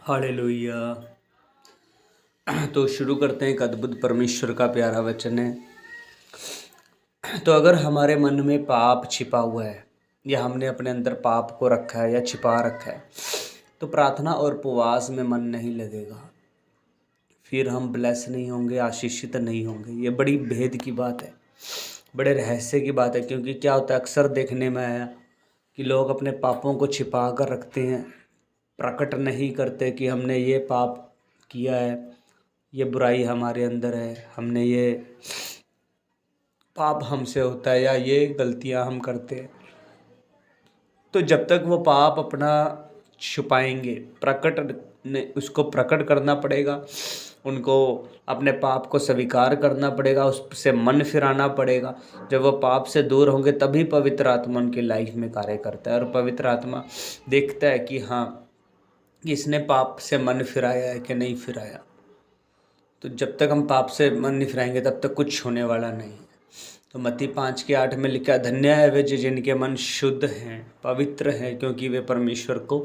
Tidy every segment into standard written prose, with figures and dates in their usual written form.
Hallelujah. तो शुरू करते हैं। एक अद्भुत परमेश्वर का प्यारा वचन है। तो अगर हमारे मन में पाप छिपा हुआ है या हमने अपने अंदर पाप को रखा है या छिपा रखा है, तो प्रार्थना और उपवास में मन नहीं लगेगा। फिर हम ब्लेस नहीं होंगे, आशीषित नहीं होंगे। ये बड़ी भेद की बात है, बड़े रहस्य की बात है। क्योंकि क्या होता है, अक्सर देखने में आया कि लोग अपने पापों को छिपा कर रखते हैं, प्रकट नहीं करते कि हमने ये पाप किया है, ये बुराई हमारे अंदर है, हमने ये पाप हमसे होता है या ये गलतियां हम करते हैं। तो जब तक वो पाप अपना छुपाएंगे, उसको प्रकट करना पड़ेगा, उनको अपने पाप को स्वीकार करना पड़ेगा, उससे मन फिराना पड़ेगा। जब वो पाप से दूर होंगे तभी पवित्र आत्मा उनकी लाइफ में कार्य करता है। और पवित्र आत्मा देखता है कि हाँ, इसने पाप से मन फिराया है कि नहीं फिराया। तो जब तक हम पाप से मन नहीं फिराएंगे तब तक कुछ होने वाला नहीं है। तो मत्ती 5:8 में लिखा, धन्य है वे जिनके मन शुद्ध हैं, पवित्र हैं, क्योंकि वे परमेश्वर को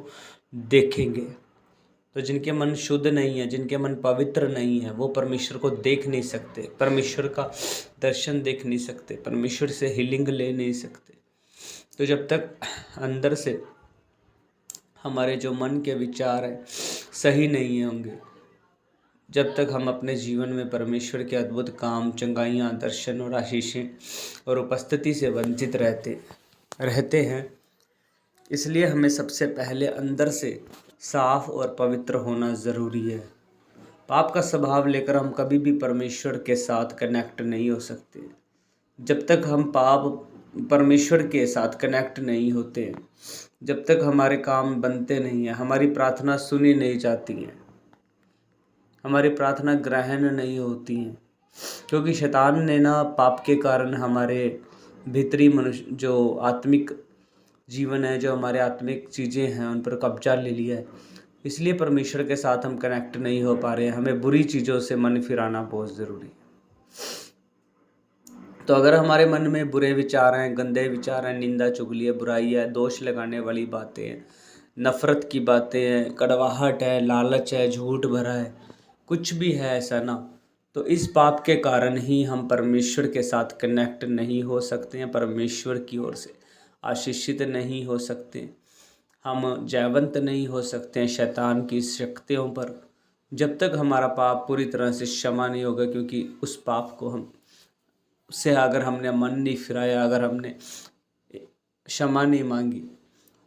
देखेंगे। तो जिनके मन शुद्ध नहीं है, जिनके मन पवित्र नहीं है, वो परमेश्वर को देख नहीं सकते, परमेश्वर का दर्शन देख नहीं सकते, परमेश्वर से हीलिंग ले नहीं सकते। तो जब तक अंदर से हमारे जो मन के विचार हैं सही नहीं होंगे, जब तक हम अपने जीवन में परमेश्वर के अद्भुत काम, चंगाइयाँ, दर्शन और आशीषें और उपस्थिति से वंचित रहते हैं। इसलिए हमें सबसे पहले अंदर से साफ और पवित्र होना ज़रूरी है। पाप का स्वभाव लेकर हम कभी भी परमेश्वर के साथ कनेक्ट नहीं हो सकते। जब तक हम परमेश्वर के साथ कनेक्ट नहीं होते, जब तक हमारे काम बनते नहीं हैं, हमारी प्रार्थना सुनी नहीं जाती हैं, हमारी प्रार्थना ग्रहण नहीं होती हैं। क्योंकि शैतान ने ना पाप के कारण हमारे भीतरी मनुष्य जो आत्मिक जीवन है, जो हमारे आत्मिक चीज़ें हैं, उन पर कब्जा ले लिया है। इसलिए परमेश्वर के साथ हम कनेक्ट नहीं हो पा रहे हैं। हमें बुरी चीज़ों से मन फिराना बहुत ज़रूरी है। तो अगर हमारे मन में बुरे विचार हैं, गंदे विचार हैं, निंदा चुगली है, बुराई है, दोष लगाने वाली बातें हैं, नफ़रत की बातें हैं, कड़वाहट है, लालच है, झूठ भरा है, कुछ भी है ऐसा ना, तो इस पाप के कारण ही हम परमेश्वर के साथ कनेक्ट नहीं हो सकते हैं, परमेश्वर की ओर से आशीषित नहीं हो सकते, हम जयवंत नहीं हो सकते हैं शैतान की शक्तियों पर, जब तक हमारा पाप पूरी तरह से क्षमा नहीं होगा। क्योंकि उस पाप को उससे अगर हमने मन नहीं फिराया, अगर हमने क्षमा नहीं मांगी,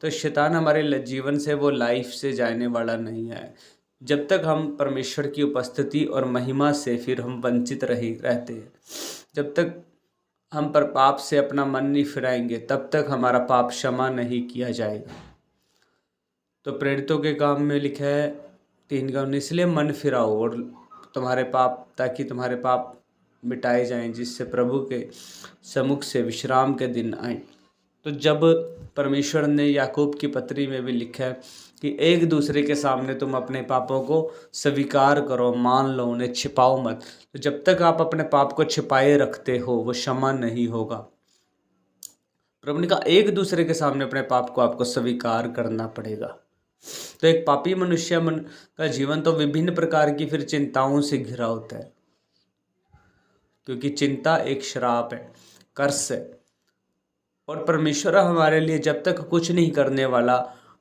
तो शैतान हमारे जीवन से, वो लाइफ से जाने वाला नहीं है। जब तक हम परमेश्वर की उपस्थिति और महिमा से फिर हम वंचित रहते हैं, जब तक हम पर पाप से अपना मन नहीं फिराएंगे, तब तक हमारा पाप क्षमा नहीं किया जाएगा। तो प्रेरितों के काम में लिखा है 3:19, इसलिए मन फिराओ और तुम्हारे पाप, ताकि तुम्हारे पाप मिटाए जाएं, जिससे प्रभु के सम्मुख से विश्राम के दिन आए। तो जब परमेश्वर ने याकूब की पत्री में भी लिखा है कि एक दूसरे के सामने तुम अपने पापों को स्वीकार करो, मान लो, उन्हें छिपाओ मत। तो जब तक आप अपने पाप को छिपाए रखते हो, वो क्षमा नहीं होगा। प्रभु ने कहा एक दूसरे के सामने अपने पाप को आपको स्वीकार करना पड़ेगा। तो एक पापी मनुष्य का जीवन तो विभिन्न प्रकार की फिर चिंताओं से घिरा होता है, क्योंकि चिंता एक श्राप है, कर्स है। और परमेश्वर हमारे लिए जब तक कुछ नहीं करने वाला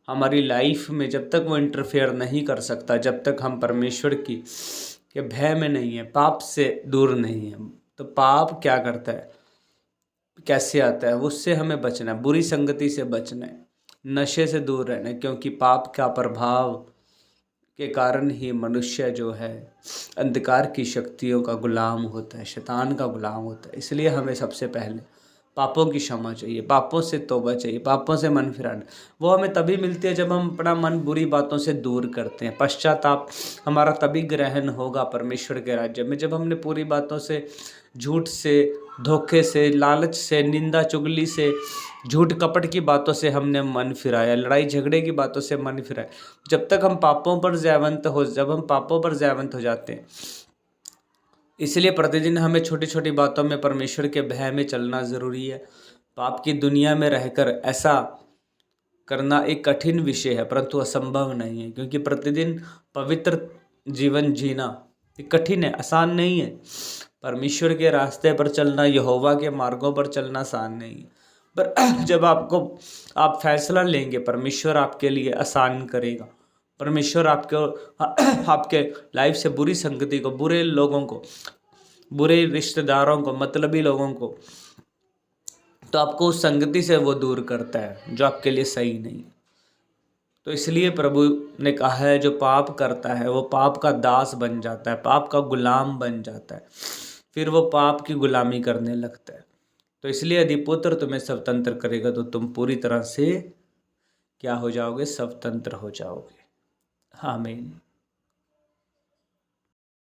हमारी लाइफ में, जब तक वो इंटरफेयर नहीं कर सकता, जब तक हम परमेश्वर के भय में नहीं है, पाप से दूर नहीं है। तो पाप क्या करता है, कैसे आता है, उससे हमें बचना है, बुरी संगति से बचना है, नशे से दूर रहना है। क्योंकि पाप का प्रभाव के कारण ही मनुष्य जो है अंधकार की शक्तियों का गुलाम होता है, शैतान का गुलाम होता है। इसलिए हमें सबसे पहले पापों की क्षमा चाहिए, पापों से तौबा चाहिए, पापों से मन फिराना। वो हमें तभी मिलती है जब हम अपना मन बुरी बातों से दूर करते हैं। पश्चाताप हमारा तभी ग्रहण होगा परमेश्वर के राज्य में, जब हमने पूरी बातों से, झूठ से, धोखे से, लालच से, निंदा चुगली से, झूठ कपट की बातों से हमने मन फिराया, लड़ाई झगड़े की बातों से मन फिराया। जब हम पापों पर जयवंत हो जाते हैं। इसलिए प्रतिदिन हमें छोटी छोटी बातों में परमेश्वर के भय में चलना ज़रूरी है। पाप की दुनिया में रहकर ऐसा करना एक कठिन विषय है, परंतु असंभव नहीं है, क्योंकि प्रतिदिन पवित्र जीवन जीना ये कठिन है, आसान नहीं है। परमेश्वर के रास्ते पर चलना, यहोवा के मार्गों पर चलना आसान नहीं है, पर जब आप फैसला लेंगे, परमेश्वर आपके लिए आसान करेगा। परमेश्वर आपके लाइफ से बुरी संगति को, बुरे लोगों को, बुरे रिश्तेदारों को, मतलबी लोगों को, तो आपको उस संगति से वो दूर करता है जो आपके लिए सही नहीं। तो इसलिए प्रभु ने कहा है, जो पाप करता है वो पाप का दास बन जाता है, पाप का गुलाम बन जाता है, फिर वो पाप की गुलामी करने लगता है। तो इसलिए यदि पुत्र तुम्हें स्वतंत्र करेगा तो तुम पूरी तरह से क्या हो जाओगे? स्वतंत्र हो जाओगे। आमीन।